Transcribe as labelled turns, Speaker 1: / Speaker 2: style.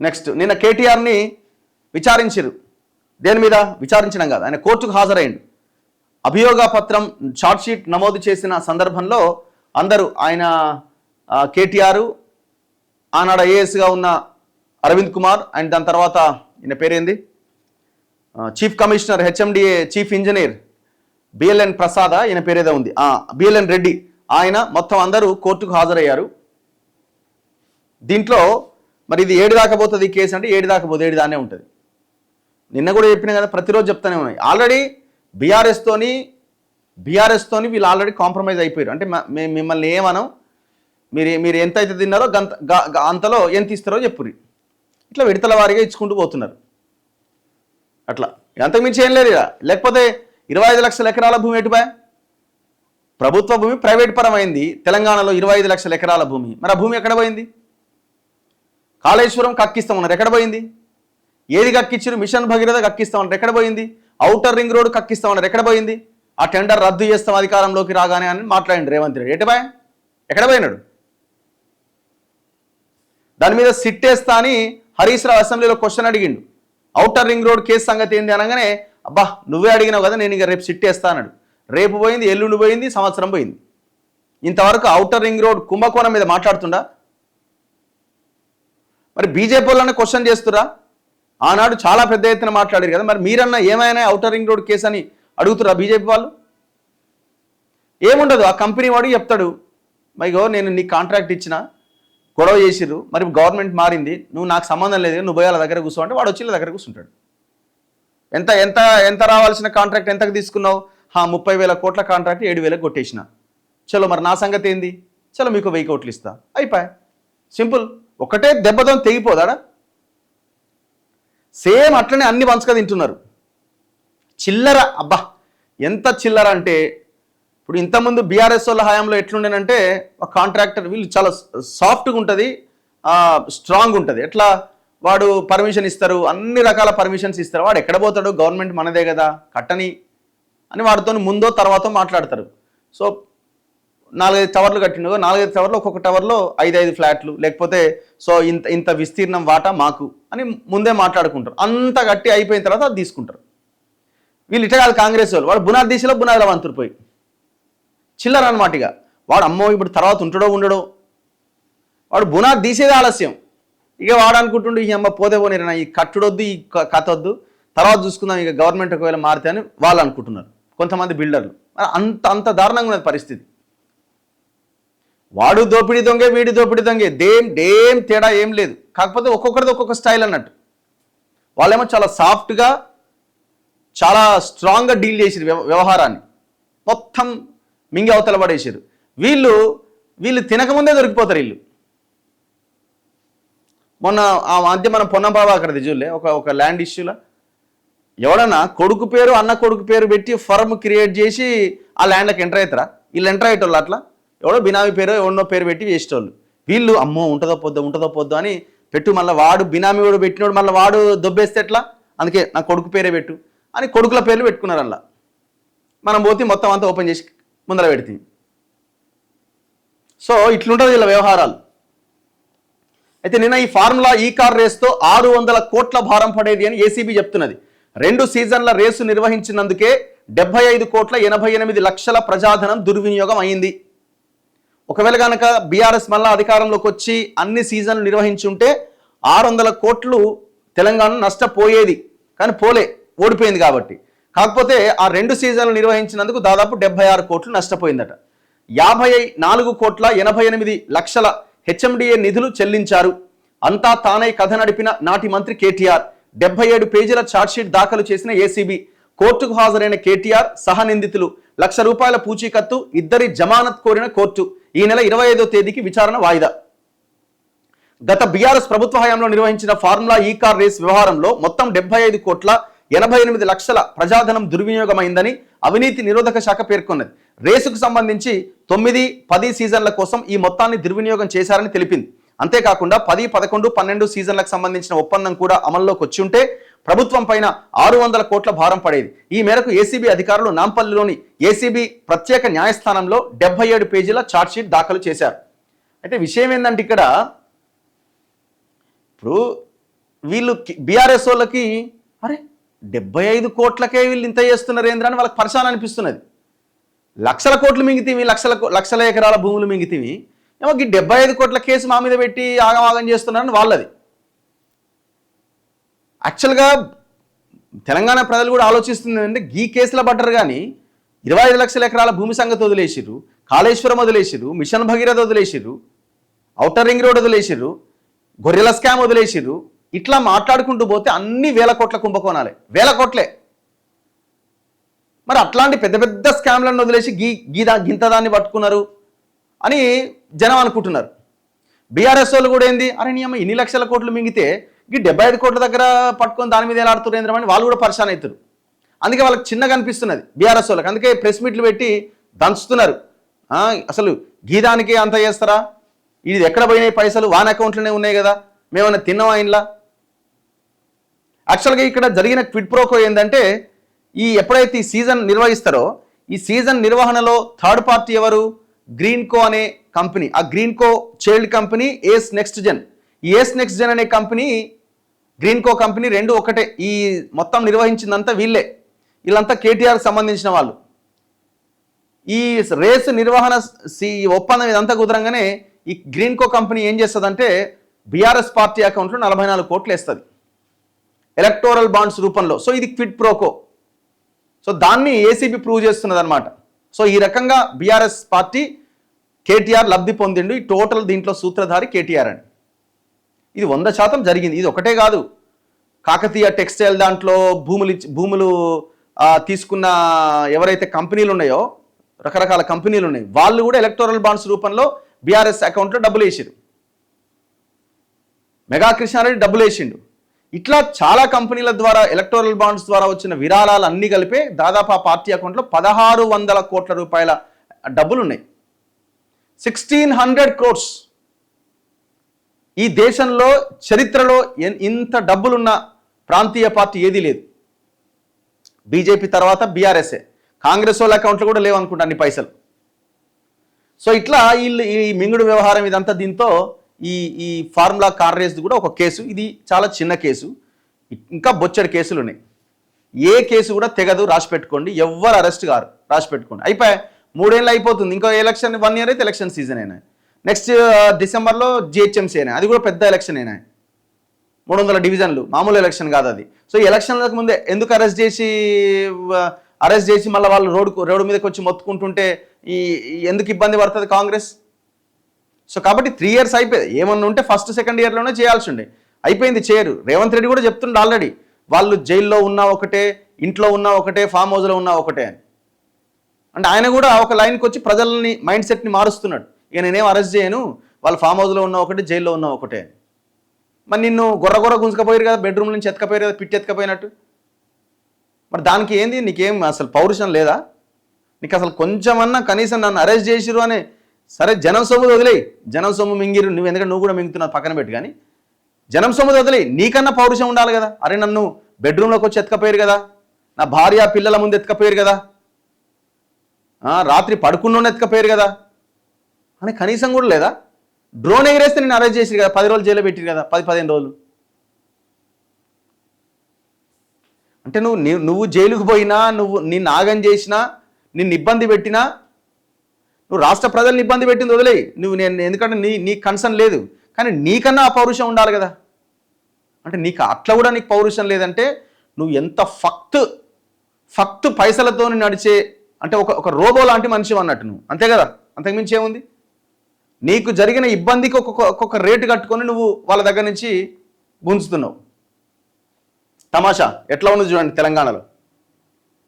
Speaker 1: Next నిన్న కేటీఆర్ని విచారించారు. దేని మీద విచారించడం కాదు, ఆయన కోర్టుకు హాజరైండు. అభియోగ పత్రం ఛార్జ్షీట్ నమోదు చేసిన సందర్భంలో అందరూ ఆయన కేటీఆర్, ఆనాడు ఐఏఎస్గా ఉన్న అరవింద్ కుమార్ అండ్ దాని తర్వాత ఈయన పేరేంది chief commissioner HMDA chief engineer BLN Prasad, ఈయన పేరేదో ఉంది బిఎల్ఎన్ రెడ్డి, ఆయన మొత్తం అందరూ కోర్టుకు హాజరయ్యారు. దీంట్లో మరి ఇది 7 దాకా పోతుంది ఈ కేసు అంటే 7 దాకా పోతుంది, 7 దానే ఉంటుంది. నిన్న కూడా చెప్పినా కదా, ప్రతిరోజు చెప్తానే ఉన్నాయి. ఆల్రెడీ బీఆర్ఎస్తోని వీళ్ళు ఆల్రెడీ కాంప్రమైజ్ అయిపోయారు. అంటే మిమ్మల్ని ఏమనం, మీరు ఎంత అయితే తిన్నారో అంతలో ఎంత ఇస్తారో చెప్పుర్రి. ఇట్లా విడతల వారీగా ఇచ్చుకుంటూ పోతున్నారు. అట్లా అంతకుమించి ఏం లేదు. లేకపోతే 25 లక్షల ఎకరాల భూమి ఎటుపా? ప్రభుత్వ భూమి ప్రైవేట్ పరమైంది. తెలంగాణలో 25 లక్షల ఎకరాల భూమి, మరి ఆ భూమి ఎక్కడ పోయింది? కాళేశ్వరం కక్కిస్తామన్నారు, ఎక్కడ పోయింది? ఏది కక్కించారు? మిషన్ భగీరథ కక్కిస్తామన్నారు, ఎక్కడ పోయింది? ఔటర్ రింగ్ రోడ్ కక్కిస్తామన్నారు, ఎక్కడ పోయింది? ఆ టెండర్ రద్దు చేస్తాం అధికారంలోకి రాగానే అని మాట్లాడిండు రేవంత్ రెడ్డి. ఎటుపా? ఎక్కడ పోయినాడు? దాని మీద సిట్టేస్తా అని హరీష్ రావు అసెంబ్లీలో క్వశ్చన్ అడిగిండు. ఔటర్ రింగ్ రోడ్ కేసు సంగతి ఏంది అనగానే, అబ్బా నువ్వే అడిగినావు కదా, నేను ఇక రేపు సిట్టేస్తా అన్నాడు. రేపు పోయింది, ఎల్లుండి పోయింది, సంవత్సరం పోయింది. ఇంతవరకు ఔటర్ రింగ్ రోడ్ కుంభకోణం మీద మాట్లాడుతుండా? మరి బీజేపీ వాళ్ళని క్వశ్చన్ చేస్తురా? ఆనాడు చాలా పెద్ద ఎత్తున మాట్లాడారు కదా, మరి మీరన్నా ఏమైనా ఔటర్ రింగ్ రోడ్ కేసు అని అడుగుతురా బీజేపీ వాళ్ళు? ఏముండదు, ఆ కంపెనీ వాడు చెప్తాడు, మైగో నేను నీకు కాంట్రాక్ట్ ఇచ్చిన, గొడవ చేసిర్రు, మరి గవర్నమెంట్ మారింది, నువ్వు నాకు సంబంధం లేదు, నువ్వు పోయి వాళ్ళ దగ్గర కూర్చో అంటే వాడు వచ్చి దగ్గర కూర్చుంటాడు. ఎంత ఎంత ఎంత రావాల్సిన కాంట్రాక్ట్ ఎంతకు తీసుకున్నావు? 30,000 కోట్ల కాంట్రాక్ట్ 7,000 కొట్టేసిన. చలో మరి నా సంగతి ఏంది? చలో మీకు 1,000 కోట్లు ఇస్తా, అయిపోయా, సింపుల్. ఒకటే దెబ్బతో తెగిపోదాడా? సేమ్ అట్లనే అన్ని వంచక తింటున్నారు. చిల్లర, అబ్బా ఎంత చిల్లర అంటే, ఇప్పుడు ఇంతకుముందు బీఆర్ఎస్ వాళ్ళ హయాంలో ఎట్లుండేనంటే, ఒక కాంట్రాక్టర్ వీళ్ళు చాలా సాఫ్ట్గా ఉంటుంది, స్ట్రాంగ్ ఉంటుంది. ఎట్లా వాడు పర్మిషన్ ఇస్తారు, అన్ని రకాల పర్మిషన్స్ ఇస్తారు, వాడు ఎక్కడ పోతాడు, గవర్నమెంట్ మనదే కదా కట్టని అని వాడితో ముందో తర్వాతో మాట్లాడతారు. సో 4-5 టవర్లు కట్టిండు, 4-5 టవర్లు, ఒక్కొక్క టవర్లో 5-5 ఫ్లాట్లు, లేకపోతే సో ఇంత విస్తీర్ణం వాటా మాకు అని ముందే మాట్లాడుకుంటారు. అంత గట్టి అయిపోయిన తర్వాత అది తీసుకుంటారు. వీళ్ళు ఇట్లా కాదు కాంగ్రెస్ వాళ్ళు, వాడు బునాది దిశలో బునాదిలో వంతురిపోయి చిల్లర అనమాట. ఇక వాడు అమ్మో ఇప్పుడు తర్వాత ఉంటాడో ఉండడో, వాడు బునాది తీసేది ఆలస్యం. ఇక వాడు అనుకుంటుండే ఈ అమ్మ పోతే పోనీరన్నా, ఈ కట్టుడొద్దు, ఈ కథ వద్దు, తర్వాత చూసుకుందాం, ఇక గవర్నమెంట్ ఒకవేళ మారితే అని వాళ్ళు అనుకుంటున్నారు కొంతమంది బిల్డర్లు. అంత దారుణంగా ఉన్నది పరిస్థితి. వాడు దోపిడీ దొంగే, వీడి దోపిడీ దొంగే, దేం తేడా ఏం లేదు. కాకపోతే ఒక్కొక్కరిది ఒక్కొక్క స్టైల్ అన్నట్టు. వాళ్ళేమో చాలా సాఫ్ట్గా, చాలా స్ట్రాంగ్గా డీల్ చేసారు వ్యవహారాన్ని, మొత్తం మింగి అవతల పడేసారు. వీళ్ళు తినకముందే దొరికిపోతారు. వీళ్ళు మొన్న ఆ మధ్య మనం పొన్నంబాబు అక్కడ చూడలే, ఒక ల్యాండ్ ఇష్యూలో ఎవడన్నా కొడుకు పేరు అన్న కొడుకు పేరు పెట్టి ఫర్మ్ క్రియేట్ చేసి ఆ ల్యాండ్లకు ఎంటర్ అవుతారా? వీళ్ళు ఎంటర్ అయ్యేటోళ్ళు అట్లా ఎవడో బినామీ పేరు ఎవడో పేరు పెట్టి వేసేటోళ్ళు. వీళ్ళు అమ్మో ఉంటుందో పొద్దు అని పెట్టు, మళ్ళీ వాడు బినామీ వాడు పెట్టినోడు మళ్ళీ వాడు దొబ్బేస్తే ఎట్లా, అందుకే నా కొడుకు పేరే పెట్టు అని కొడుకుల పేర్లు పెట్టుకున్నారు. అలా మనం పోతే మొత్తం అంతా ఓపెన్ చేసి ముందర పెడితే. సో ఇట్లుంటుంది వీళ్ళ వ్యవహారాలు. అయితే నిన్న ఈ ఫార్ములా ఈ కార్ రేస్తో 600 కోట్ల భారం పడేది అని ఏసీబీ చెప్తున్నది. 2 సీజన్ల రేసు నిర్వహించినందుకే 75,88 లక్షల ప్రజాధనం దుర్వినియోగం అయింది. ఒకవేళ కనుక బీఆర్ఎస్ మళ్ళా అధికారంలోకి వచ్చి అన్ని సీజన్లు నిర్వహించుంటే 600 కోట్లు తెలంగాణ నష్టపోయేది, కానీ ఓడిపోయింది కాబట్టి. కాకపోతే ఆ 2 సీజన్లు నిర్వహించినందుకు దాదాపు 76 కోట్లు నష్టపోయిందట. 54,88 లక్షల హెచ్ఎండిఏ నిధులు చెల్లించారు. అంతా తానై కథ నడిపిన నాటి మంత్రి కేటీఆర్. 77 పేజీల ఛార్జ్షీట్ దాఖలు చేసిన ఏసీబీ. కోర్టుకు హాజరైన కేటీఆర్ సహా నిందితులు. ₹1,00,000 పూచీకత్తు, 2 జమానత్ కోరిన కోర్టు. ఈ నెల 25వ తేదీకి విచారణ వాయిదా. గత బీఆర్ఎస్ ప్రభుత్వ హయాంలో నిర్వహించిన ఫార్ములా ఈ కార్ రేస్ వ్యవహారంలో మొత్తం 75,88 లక్షల ప్రజాధనం దుర్వినియోగమైందని అవినీతి నిరోధక శాఖ పేర్కొన్నది. రేసుకు సంబంధించి 9, 10 సీజన్ల కోసం ఈ మొత్తాన్ని దుర్వినియోగం చేశారని తెలిపింది. అంతేకాకుండా 10, 11, 12 సీజన్లకు సంబంధించిన ఒప్పందం కూడా అమల్లోకి వచ్చి ఉంటే ప్రభుత్వం పైన 600 కోట్ల భారం పడేది. ఈ మేరకు ఏసీబీ అధికారులు నాంపల్లిలోని ఏసీబీ ప్రత్యేక న్యాయస్థానంలో 77 పేజీల ఛార్జ్షీట్ దాఖలు చేశారు. అయితే విషయం ఏంటంటే ఇక్కడ ఇప్పుడు వీళ్ళు బీఆర్ఎస్ వాళ్ళకి అరే 75 కోట్లకే వీళ్ళు ఇంత చేస్తున్నారు ఏంద్రా అని వాళ్ళకి పరిశాన్ అనిపిస్తున్నది. లక్షల కోట్లు మింగితేవి, లక్షల ఎకరాల భూములు మింగితేవి, ఏమో ఈ 75 కోట్ల కేసు మా మీద పెట్టి ఆగమాగం చేస్తున్నారని వాళ్ళది. యాక్చువల్గా తెలంగాణ ప్రజలు కూడా ఆలోచిస్తుంది అంటే ఈ కేసులో పడ్డారు కానీ 25 లక్షల ఎకరాల భూమి సంగతి వదిలేసిర్రు, కాళేశ్వరం వదిలేసిర్రు, మిషన్ భగీరథ వదిలేసిర్రు, ఔటర్ రింగ్ రోడ్ వదిలేసిర్రు, గొర్రెల స్కామ్ వదిలేసిర్రు. ఇట్లా మాట్లాడుకుంటూ పోతే అన్ని వేల కోట్ల కుంభకోణాలే, వేల కోట్లే. మరి అట్లాంటి పెద్ద పెద్ద స్కామ్లను వదిలేసి గింత దాన్ని పట్టుకున్నారు అని జనం అనుకుంటున్నారు. బీఆర్ఎస్ వాళ్ళు కూడా ఏంది, అరే నీ అమ్మ ఇన్ని లక్షల కోట్లు మింగితే ఈ 75 కోట్ల దగ్గర పట్టుకొని దాని మీద ఎలా ఆడుతున్నారు అని వాళ్ళు కూడా పరిశాన్ అవుతారు. అందుకే వాళ్ళకి చిన్నగా అనిపిస్తున్నది బీఆర్ఎస్ వాళ్ళకి. అందుకే ప్రెస్ మీట్లు పెట్టి దంచుతున్నారు. అసలు గీదానికి అంత చేస్తారా, ఇది ఎక్కడ పోయినాయి పైసలు, వాన్ అకౌంట్లోనే ఉన్నాయి కదా, మేమన్నా తిన్నామా ఇంట్లో. యాక్చువల్గా ఇక్కడ జరిగిన క్విడ్ ప్రోకో ఏంటంటే, ఎప్పుడైతే ఈ సీజన్ నిర్వహిస్తారో ఈ సీజన్ నిర్వహణలో థర్డ్ పార్టీ ఎవరు, గ్రీన్కో అనే కంపెనీ. ఆ గ్రీన్కో చైల్డ్ కంపెనీ ఏస్ నెక్స్ట్ జెన్. ఈ ఏస్ నెక్స్ట్ జెన్ అనే కంపెనీ, గ్రీన్కో కంపెనీ రెండు ఒకటే. ఈ మొత్తం నిర్వహించిందంతా వీళ్ళే. వీళ్ళంతా కేటీఆర్కి సంబంధించిన వాళ్ళు. ఈ రేసు నిర్వహణ ఒప్పందం ఇదంతా కుదరంగానే ఈ గ్రీన్కో కంపెనీ ఏం చేస్తుందంటే బీఆర్ఎస్ పార్టీ అకౌంట్లో 44 కోట్లు వేస్తుంది ఎలక్టోరల్ బాండ్స్ రూపంలో. సో ఇది క్విడ్ ప్రోకో. సో దాన్ని ఏసీబీ ప్రూవ్ చేస్తున్నది అనమాట. సో ఈ రకంగా బీఆర్ఎస్ పార్టీ కేటీఆర్ లబ్ధి పొందిండు. ఈ టోటల్ దీంట్లో సూత్రధారి కేటీఆర్ అని. ఇది 100% జరిగింది. ఇది ఒకటే కాదు, కాకతీయ టెక్స్టైల్ దాంట్లో భూములు తీసుకున్న ఎవరైతే కంపెనీలు ఉన్నాయో, రకరకాల కంపెనీలు ఉన్నాయి, వాళ్ళు కూడా ఎలక్టోరల్ బాండ్స్ రూపంలో బీఆర్ఎస్ అకౌంట్లో డబ్బులు వేసారు. మెగా కృష్ణారెడ్డి డబ్బులు వేసిండు. ఇట్లా చాలా కంపెనీల ద్వారా ఎలక్టోరల్ బాండ్స్ ద్వారా వచ్చిన విరాళాలు అన్ని కలిపే దాదాపు ఆ పార్టీ అకౌంట్లో 1600 కోట్ల రూపాయల డబ్బులు ఉన్నాయి. 1600 crores. ఈ దేశంలో చరిత్రలో ఇంత డబ్బులున్న ప్రాంతీయ పార్టీ ఏదీ లేదు. బీజేపీ తర్వాత బీఆర్ఎస్ఏ. కాంగ్రెస్ వాళ్ళ అకౌంట్లో కూడా లేవనుకుంటా అన్ని పైసలు. సో ఇట్లా వీళ్ళు ఈ మింగుడు వ్యవహారం ఇదంతా. దీంతో ఈ ఫార్ములా కార్ రేస్ కూడా ఒక కేసు. ఇది చాలా చిన్న కేసు. ఇంకా బొచ్చడి కేసులు ఉన్నాయి. ఏ కేసు కూడా తెగదు, రాసి పెట్టుకోండి. ఎవ్వరు అరెస్ట్ కారు, రాసి పెట్టుకోండి. అయిపోయి 3 ఏళ్ళు అయిపోతుంది. ఇంకో ఎలక్షన్ 1 year అయితే ఎలక్షన్ సీజన్ అయినా. నెక్స్ట్ డిసెంబర్లో జిహెచ్ఎంసీ అయినా, అది కూడా పెద్ద ఎలక్షన్ అయినా. 300 డివిజన్లు, మామూలు ఎలక్షన్ కాదు అది. సో ఎలక్షన్లకు ముందే ఎందుకు అరెస్ట్ చేసి మళ్ళీ వాళ్ళు రోడ్డు మీదకి వచ్చి మొత్తుకుంటుంటే ఎందుకు ఇబ్బంది పడుతుంది కాంగ్రెస్? సో కాబట్టి 3 years అయిపోయింది. ఏమన్నా ఉంటే ఫస్ట్ సెకండ్ ఇయర్లోనే చేయాల్సి ఉండే, అయిపోయింది చేయరు. రేవంత్ రెడ్డి కూడా చెప్తుండే ఆల్రెడీ, వాళ్ళు జైల్లో ఉన్నా ఒకటే, ఇంట్లో ఉన్నా ఒకటే, ఫామ్ హౌస్లో ఉన్నా ఒకటే అని. అంటే ఆయన కూడా ఒక లైన్కి వచ్చి ప్రజల్ని మైండ్ సెట్ని మారుస్తున్నాడు. ఇక నేనేం అరెస్ట్ చేయను, వాళ్ళు ఫామ్ హౌస్లో ఉన్నా ఒకటే, జైల్లో ఉన్నా ఒకటే. మరి నిన్ను గొర్ర గుంజుకపోయారు కదా, బెడ్రూమ్ నుంచి ఎత్తుకపోయారు కదా, పిట్టి ఎత్తుకపోయినట్టు. మరి దానికి ఏంది, నీకేం అసలు పౌరుషం లేదా? నీకు అసలు కొంచెమన్నా కనీసం నన్ను అరెస్ట్ చేసిరు అని, సరే జనం సొమ్ము వదిలేయి, జనం సొమ్ము మింగిరు, ఎందుకంటే నువ్వు కూడా మింగుతున్నావు పక్కన పెట్టి, కానీ జనం సొమ్ము వదిలేయి, నీకన్నా పౌరుషం ఉండాలి కదా. అరే నన్ను బెడ్రూమ్లోకి వచ్చి ఎత్తుకపోయారు కదా, నా భార్య పిల్లల ముందు ఎత్తుకపోయారు కదా, రాత్రి పడుకున్న ఎత్తుకపోయారు కదా అని కనీసం కూడా లేదా? డ్రోన్ ఎగిరేస్తే నేను అరెస్ట్ చేసిరు కదా, 10 రోజులు జైల్లో పెట్టిరు కదా, 10-15 రోజులు. అంటే నువ్వు జైలుకు పోయినా, నిన్ను ఆగం చేసినా, నిన్ను ఇబ్బంది పెట్టినా, నువ్వు రాష్ట్ర ప్రజల్ని ఇబ్బంది పెట్టింది వదిలేయి. నేను ఎందుకంటే నీ కన్సర్న్ లేదు, కానీ నీకన్నా ఆ పౌరుషం ఉండాలి కదా. అంటే నీకు అట్లా కూడా నీకు పౌరుషం లేదంటే నువ్వు ఎంత ఫక్తు పైసలతో నడిచే, అంటే ఒక రోబో లాంటి మనిషి అన్నట్టు నువ్వు, అంతే కదా, అంతకుమించి ఏముంది. నీకు జరిగిన ఇబ్బందికి ఒక్కొక్క రేటు కట్టుకొని నువ్వు వాళ్ళ దగ్గర నుంచి గుంజుతున్నావు. తమాషా ఎట్లా ఉంది చూడండి తెలంగాణలో.